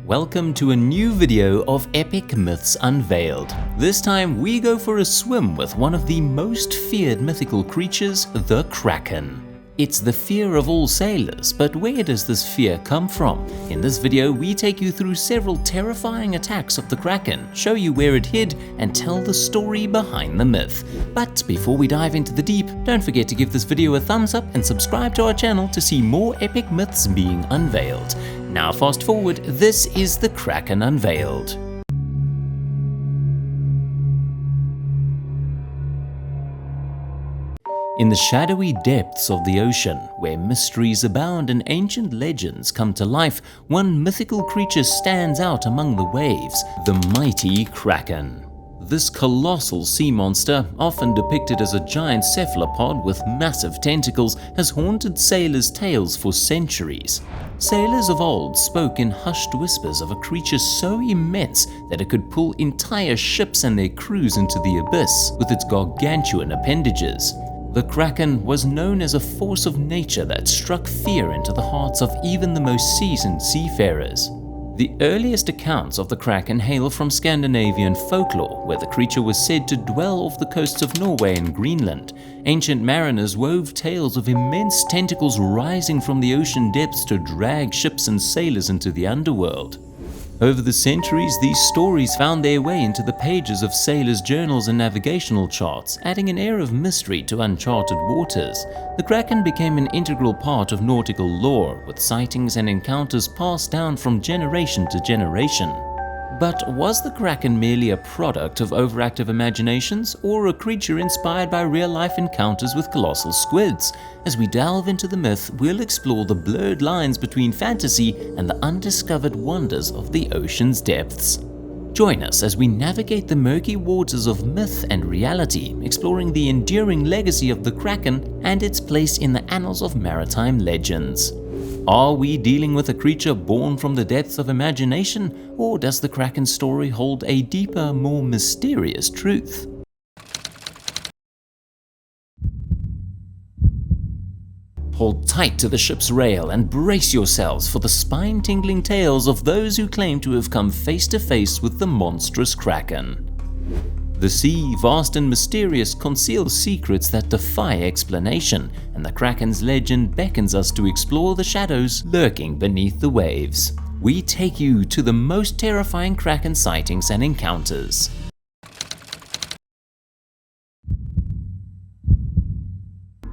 Welcome to a new video of Epic Myths Unveiled. This time we go for a swim with one of the most feared mythical creatures, the Kraken. It's the fear of all sailors, but where does this fear come from? In this video we take you through several terrifying attacks of the Kraken, show you where it hid, and tell the story behind the myth. But before we dive into the deep, don't forget to give this video a thumbs up and subscribe to our channel to see more epic myths being unveiled. Now fast forward, this is the Kraken Unveiled. In the shadowy depths of the ocean, where mysteries abound and ancient legends come to life, one mythical creature stands out among the waves, the mighty Kraken. This colossal sea monster, often depicted as a giant cephalopod with massive tentacles, has haunted sailors' tales for centuries. Sailors of old spoke in hushed whispers of a creature so immense that it could pull entire ships and their crews into the abyss with its gargantuan appendages. The Kraken was known as a force of nature that struck fear into the hearts of even the most seasoned seafarers. The earliest accounts of the Kraken hail from Scandinavian folklore, where the creature was said to dwell off the coasts of Norway and Greenland. Ancient mariners wove tales of immense tentacles rising from the ocean depths to drag ships and sailors into the underworld. Over the centuries, these stories found their way into the pages of sailors' journals and navigational charts, adding an air of mystery to uncharted waters. The Kraken became an integral part of nautical lore, with sightings and encounters passed down from generation to generation. But was the Kraken merely a product of overactive imaginations, or a creature inspired by real-life encounters with colossal squids? As we delve into the myth, we'll explore the blurred lines between fantasy and the undiscovered wonders of the ocean's depths. Join us as we navigate the murky waters of myth and reality, exploring the enduring legacy of the Kraken and its place in the annals of maritime legends. Are we dealing with a creature born from the depths of imagination, or does the Kraken story hold a deeper, more mysterious truth? Hold tight to the ship's rail and brace yourselves for the spine-tingling tales of those who claim to have come face to face with the monstrous Kraken. The sea, vast and mysterious, conceals secrets that defy explanation, and the Kraken's legend beckons us to explore the shadows lurking beneath the waves. We take you to the most terrifying Kraken sightings and encounters.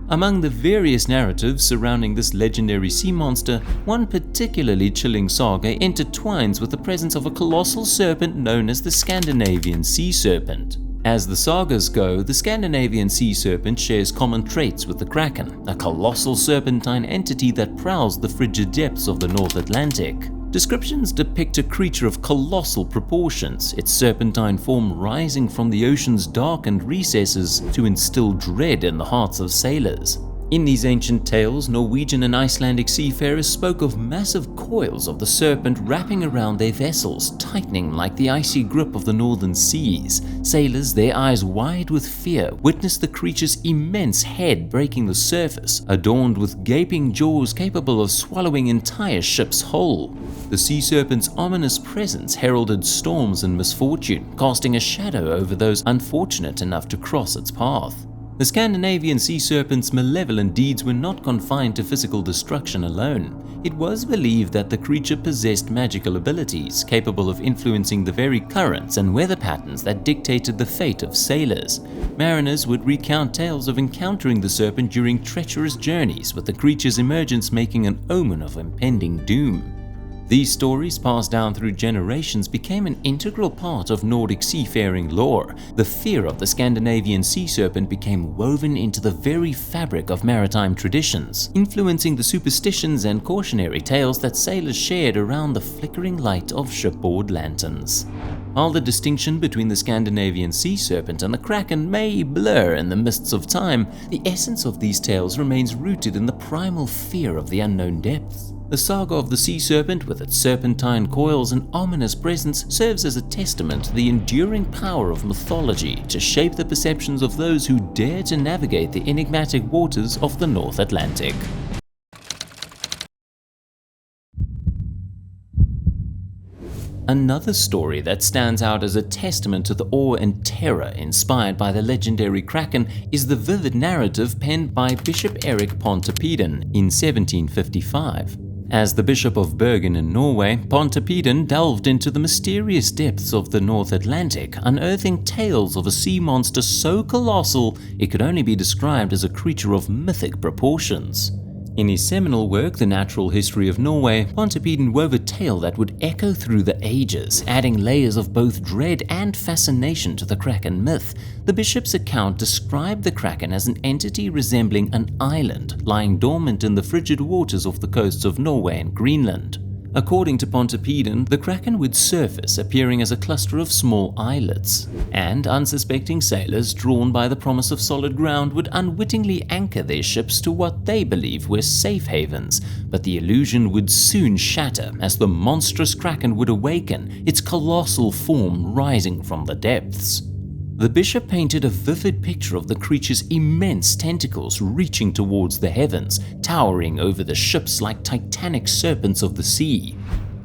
Among the various narratives surrounding this legendary sea monster, one particularly chilling saga intertwines with the presence of a colossal serpent known as the Scandinavian Sea Serpent. As the sagas go, the Scandinavian Sea Serpent shares common traits with the Kraken, a colossal serpentine entity that prowls the frigid depths of the North Atlantic. Descriptions depict a creature of colossal proportions, its serpentine form rising from the ocean's darkened recesses to instill dread in the hearts of sailors. In these ancient tales, Norwegian and Icelandic seafarers spoke of massive coils of the serpent wrapping around their vessels, tightening like the icy grip of the northern seas. Sailors, their eyes wide with fear, witnessed the creature's immense head breaking the surface, adorned with gaping jaws capable of swallowing entire ships whole. The sea serpent's ominous presence heralded storms and misfortune, casting a shadow over those unfortunate enough to cross its path. The Scandinavian sea serpent's malevolent deeds were not confined to physical destruction alone. It was believed that the creature possessed magical abilities, capable of influencing the very currents and weather patterns that dictated the fate of sailors. Mariners would recount tales of encountering the serpent during treacherous journeys, with the creature's emergence making an omen of impending doom. These stories, passed down through generations, became an integral part of Nordic seafaring lore. The fear of the Scandinavian sea serpent became woven into the very fabric of maritime traditions, influencing the superstitions and cautionary tales that sailors shared around the flickering light of shipboard lanterns. While the distinction between the Scandinavian sea serpent and the Kraken may blur in the mists of time, the essence of these tales remains rooted in the primal fear of the unknown depths. The saga of the sea serpent, with its serpentine coils and ominous presence, serves as a testament to the enduring power of mythology to shape the perceptions of those who dare to navigate the enigmatic waters of the North Atlantic. Another story that stands out as a testament to the awe and terror inspired by the legendary Kraken is the vivid narrative penned by Bishop Erik Pontoppidan in 1755. As the Bishop of Bergen in Norway, Pontoppidan delved into the mysterious depths of the North Atlantic, unearthing tales of a sea monster so colossal it could only be described as a creature of mythic proportions. In his seminal work, The Natural History of Norway, Pontoppidan wove a tale that would echo through the ages, adding layers of both dread and fascination to the Kraken myth. The bishop's account described the Kraken as an entity resembling an island lying dormant in the frigid waters off the coasts of Norway and Greenland. According to Pontoppidan, the Kraken would surface appearing as a cluster of small islets, and unsuspecting sailors drawn by the promise of solid ground would unwittingly anchor their ships to what they believed were safe havens, but the illusion would soon shatter as the monstrous Kraken would awaken, its colossal form rising from the depths. The bishop painted a vivid picture of the creature's immense tentacles reaching towards the heavens, towering over the ships like titanic serpents of the sea.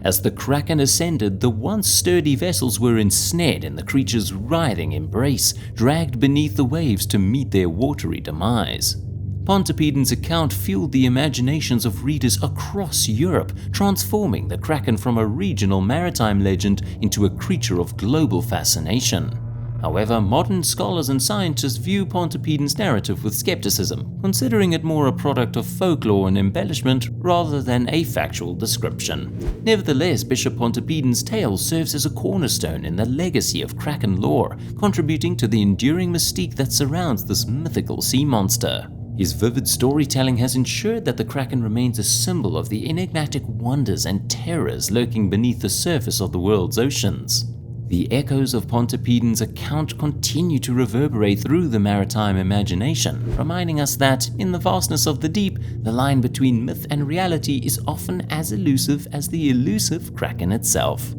As the Kraken ascended, the once sturdy vessels were ensnared in the creature's writhing embrace, dragged beneath the waves to meet their watery demise. Pontoppidan's account fueled the imaginations of readers across Europe, transforming the Kraken from a regional maritime legend into a creature of global fascination. However, modern scholars and scientists view Pontoppidan's narrative with skepticism, considering it more a product of folklore and embellishment rather than a factual description. Nevertheless, Bishop Pontoppidan's tale serves as a cornerstone in the legacy of Kraken lore, contributing to the enduring mystique that surrounds this mythical sea monster. His vivid storytelling has ensured that the Kraken remains a symbol of the enigmatic wonders and terrors lurking beneath the surface of the world's oceans. The echoes of Pontoppidan's account continue to reverberate through the maritime imagination, reminding us that, in the vastness of the deep, the line between myth and reality is often as elusive as the elusive Kraken itself.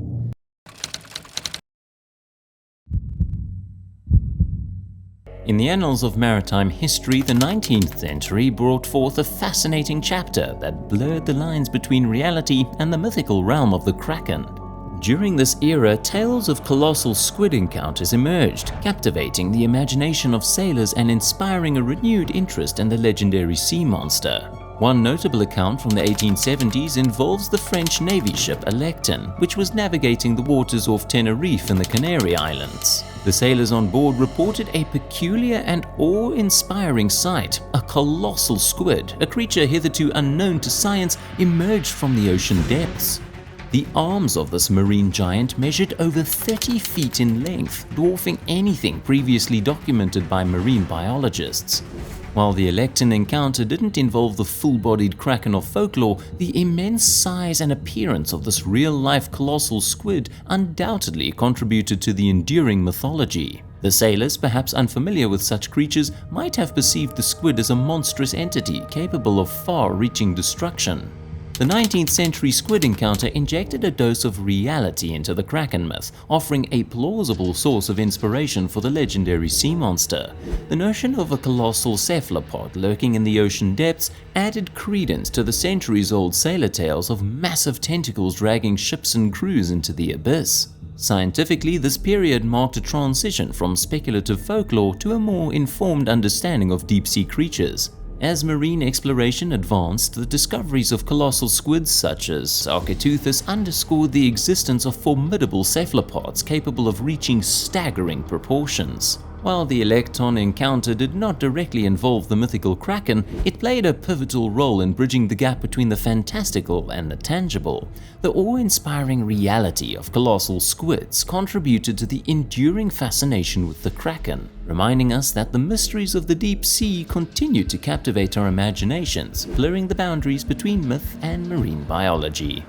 In the annals of maritime history, the 19th century brought forth a fascinating chapter that blurred the lines between reality and the mythical realm of the Kraken. During this era, tales of colossal squid encounters emerged, captivating the imagination of sailors and inspiring a renewed interest in the legendary sea monster. One notable account from the 1870s involves the French Navy ship Electon, which was navigating the waters off Tenerife in the Canary Islands. The sailors on board reported a peculiar and awe-inspiring sight. A colossal squid, a creature hitherto unknown to science, emerged from the ocean depths. The arms of this marine giant measured over 30 feet in length, dwarfing anything previously documented by marine biologists. While the Electon encounter didn't involve the full-bodied Kraken of folklore, the immense size and appearance of this real-life colossal squid undoubtedly contributed to the enduring mythology. The sailors, perhaps unfamiliar with such creatures, might have perceived the squid as a monstrous entity capable of far-reaching destruction. The 19th century squid encounter injected a dose of reality into the Kraken myth, offering a plausible source of inspiration for the legendary sea monster. The notion of a colossal cephalopod lurking in the ocean depths added credence to the centuries-old sailor tales of massive tentacles dragging ships and crews into the abyss. Scientifically, this period marked a transition from speculative folklore to a more informed understanding of deep-sea creatures. As marine exploration advanced, the discoveries of colossal squids such as Sarketeuthis underscored the existence of formidable cephalopods capable of reaching staggering proportions. While the Electon encounter did not directly involve the mythical Kraken, it played a pivotal role in bridging the gap between the fantastical and the tangible. The awe-inspiring reality of colossal squids contributed to the enduring fascination with the Kraken, reminding us that the mysteries of the deep sea continue to captivate our imaginations, blurring the boundaries between myth and marine biology.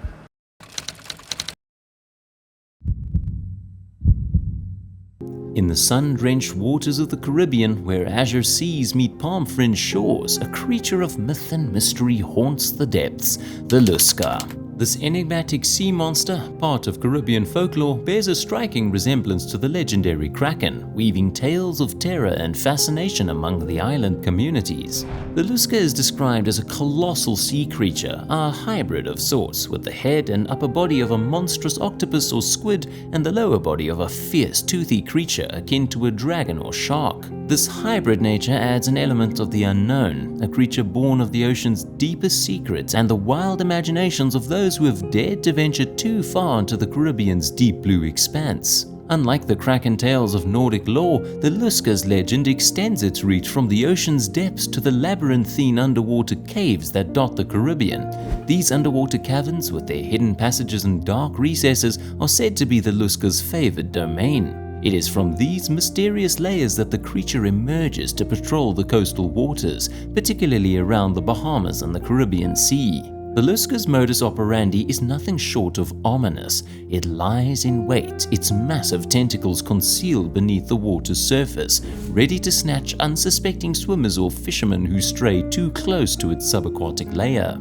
In the sun-drenched waters of the Caribbean, where azure seas meet palm-fringed shores, a creature of myth and mystery haunts the depths, the Lusca. This enigmatic sea monster, part of Caribbean folklore, bears a striking resemblance to the legendary Kraken, weaving tales of terror and fascination among the island communities. The Luska is described as a colossal sea creature, a hybrid of sorts, with the head and upper body of a monstrous octopus or squid and the lower body of a fierce, toothy creature akin to a dragon or shark. This hybrid nature adds an element of the unknown, a creature born of the ocean's deepest secrets and the wild imaginations of those who have dared to venture too far into the Caribbean's deep blue expanse. Unlike the Kraken tales of Nordic lore, the Luska's legend extends its reach from the ocean's depths to the labyrinthine underwater caves that dot the Caribbean. These underwater caverns, with their hidden passages and dark recesses, are said to be the Luska's favored domain. It is from these mysterious layers that the creature emerges to patrol the coastal waters, particularly around the Bahamas and the Caribbean Sea. The Luska's modus operandi is nothing short of ominous. It lies in wait, its massive tentacles concealed beneath the water's surface, ready to snatch unsuspecting swimmers or fishermen who stray too close to its subaquatic lair.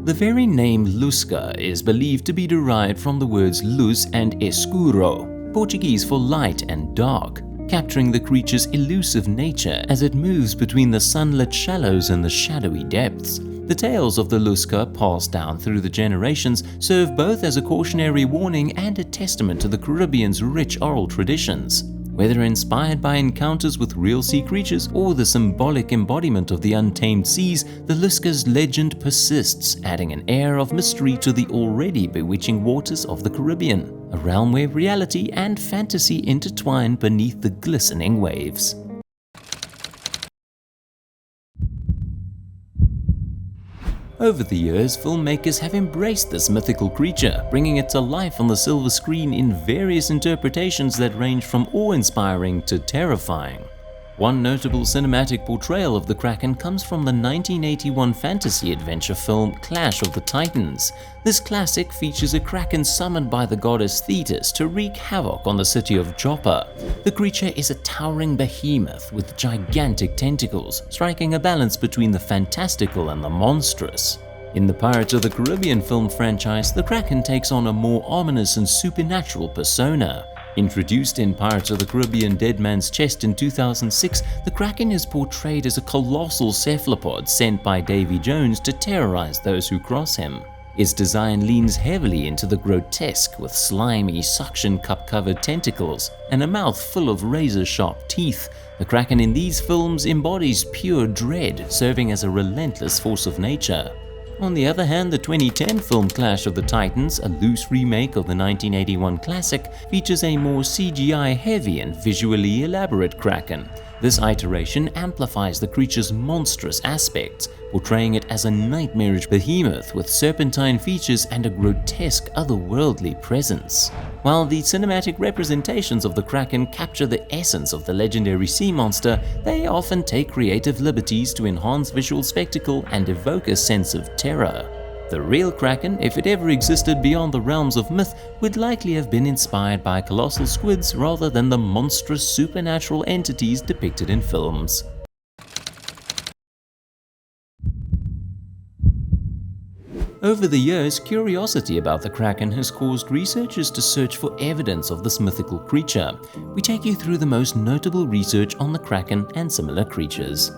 The very name Luska is believed to be derived from the words luz and escuro, Portuguese for light and dark, capturing the creature's elusive nature as it moves between the sunlit shallows and the shadowy depths. The tales of the Luska, passed down through the generations, serve both as a cautionary warning and a testament to the Caribbean's rich oral traditions. Whether inspired by encounters with real sea creatures or the symbolic embodiment of the untamed seas, the Luska's legend persists, adding an air of mystery to the already bewitching waters of the Caribbean, a realm where reality and fantasy intertwine beneath the glistening waves. Over the years, filmmakers have embraced this mythical creature, bringing it to life on the silver screen in various interpretations that range from awe-inspiring to terrifying. One notable cinematic portrayal of the Kraken comes from the 1981 fantasy adventure film Clash of the Titans. This classic features a Kraken summoned by the goddess Thetis to wreak havoc on the city of Joppa. The creature is a towering behemoth with gigantic tentacles, striking a balance between the fantastical and the monstrous. In the Pirates of the Caribbean film franchise, the Kraken takes on a more ominous and supernatural persona. Introduced in Pirates of the Caribbean Dead Man's Chest in 2006, the Kraken is portrayed as a colossal cephalopod sent by Davy Jones to terrorize those who cross him. Its design leans heavily into the grotesque, with slimy, suction cup-covered tentacles and a mouth full of razor-sharp teeth. The Kraken in these films embodies pure dread, serving as a relentless force of nature. On the other hand, the 2010 film Clash of the Titans, a loose remake of the 1981 classic, features a more CGI-heavy and visually elaborate Kraken. This iteration amplifies the creature's monstrous aspects, portraying it as a nightmarish behemoth with serpentine features and a grotesque otherworldly presence. While the cinematic representations of the Kraken capture the essence of the legendary sea monster, they often take creative liberties to enhance visual spectacle and evoke a sense of terror. The real Kraken, if it ever existed beyond the realms of myth, would likely have been inspired by colossal squids rather than the monstrous supernatural entities depicted in films. Over the years, curiosity about the Kraken has caused researchers to search for evidence of this mythical creature. We take you through the most notable research on the Kraken and similar creatures.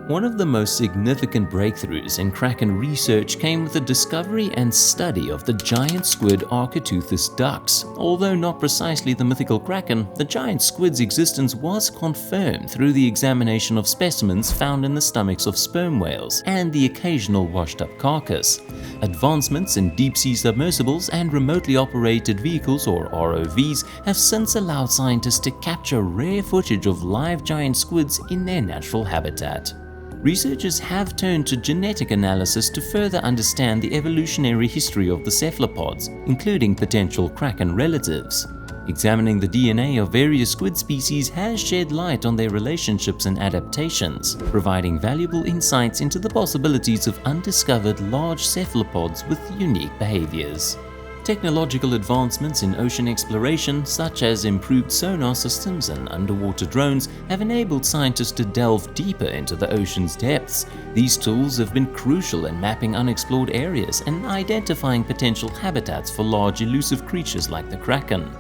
One of the most significant breakthroughs in Kraken research came with the discovery and study of the giant squid Architeuthis ducks. Although not precisely the mythical Kraken, the giant squid's existence was confirmed through the examination of specimens found in the stomachs of sperm whales and the occasional washed-up carcass. Advancements in deep-sea submersibles and remotely operated vehicles, or ROVs, have since allowed scientists to capture rare footage of live giant squids in their natural habitat. Researchers have turned to genetic analysis to further understand the evolutionary history of the cephalopods, including potential Kraken relatives. Examining the DNA of various squid species has shed light on their relationships and adaptations, providing valuable insights into the possibilities of undiscovered large cephalopods with unique behaviors. Technological advancements in ocean exploration, such as improved sonar systems and underwater drones, have enabled scientists to delve deeper into the ocean's depths. These tools have been crucial in mapping unexplored areas and identifying potential habitats for large elusive creatures like the Kraken.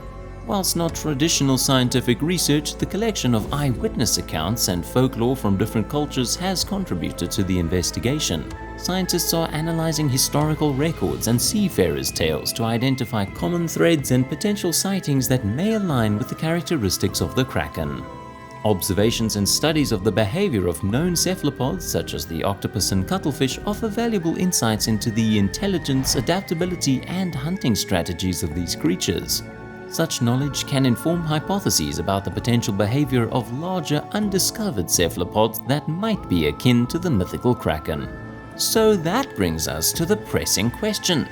Whilst not traditional scientific research, the collection of eyewitness accounts and folklore from different cultures has contributed to the investigation. Scientists are analyzing historical records and seafarers' tales to identify common threads and potential sightings that may align with the characteristics of the Kraken. Observations and studies of the behavior of known cephalopods, such as the octopus and cuttlefish, offer valuable insights into the intelligence, adaptability, and hunting strategies of these creatures. Such knowledge can inform hypotheses about the potential behavior of larger undiscovered cephalopods that might be akin to the mythical Kraken. So that brings us to the pressing question.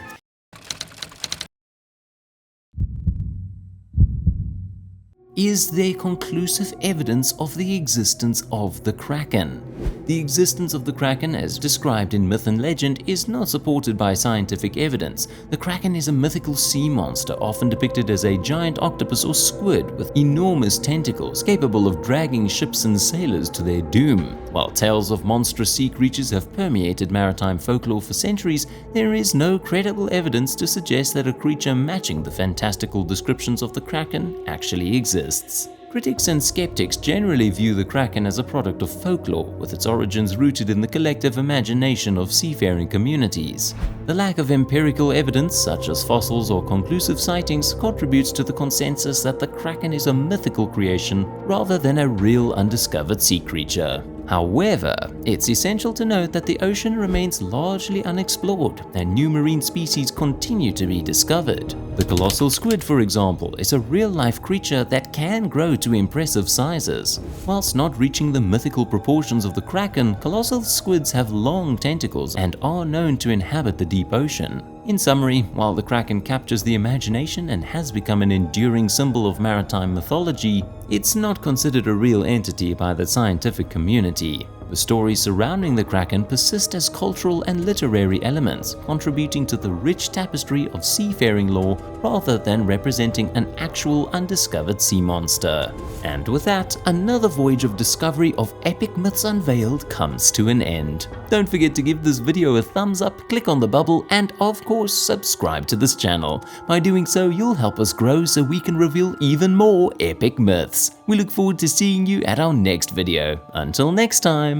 Is there conclusive evidence of the existence of the Kraken? The existence of the Kraken, as described in myth and legend, is not supported by scientific evidence. The Kraken is a mythical sea monster, often depicted as a giant octopus or squid with enormous tentacles, capable of dragging ships and sailors to their doom. While tales of monstrous sea creatures have permeated maritime folklore for centuries, there is no credible evidence to suggest that a creature matching the fantastical descriptions of the Kraken actually exists. Critics and skeptics generally view the Kraken as a product of folklore, with its origins rooted in the collective imagination of seafaring communities. The lack of empirical evidence, such as fossils or conclusive sightings, contributes to the consensus that the Kraken is a mythical creation rather than a real undiscovered sea creature. However, it's essential to note that the ocean remains largely unexplored and new marine species continue to be discovered. The colossal squid, for example, is a real-life creature that can grow to impressive sizes. Whilst not reaching the mythical proportions of the Kraken, colossal squids have long tentacles and are known to inhabit the deep ocean. In summary, while the Kraken captures the imagination and has become an enduring symbol of maritime mythology, it's not considered a real entity by the scientific community. The stories surrounding the Kraken persist as cultural and literary elements, contributing to the rich tapestry of seafaring lore rather than representing an actual undiscovered sea monster. And with that, another voyage of discovery of epic myths unveiled comes to an end. Don't forget to give this video a thumbs up, click on the bubble, and of course subscribe to this channel. By doing so, you'll help us grow so we can reveal even more epic myths. We look forward to seeing you at our next video. Until next time.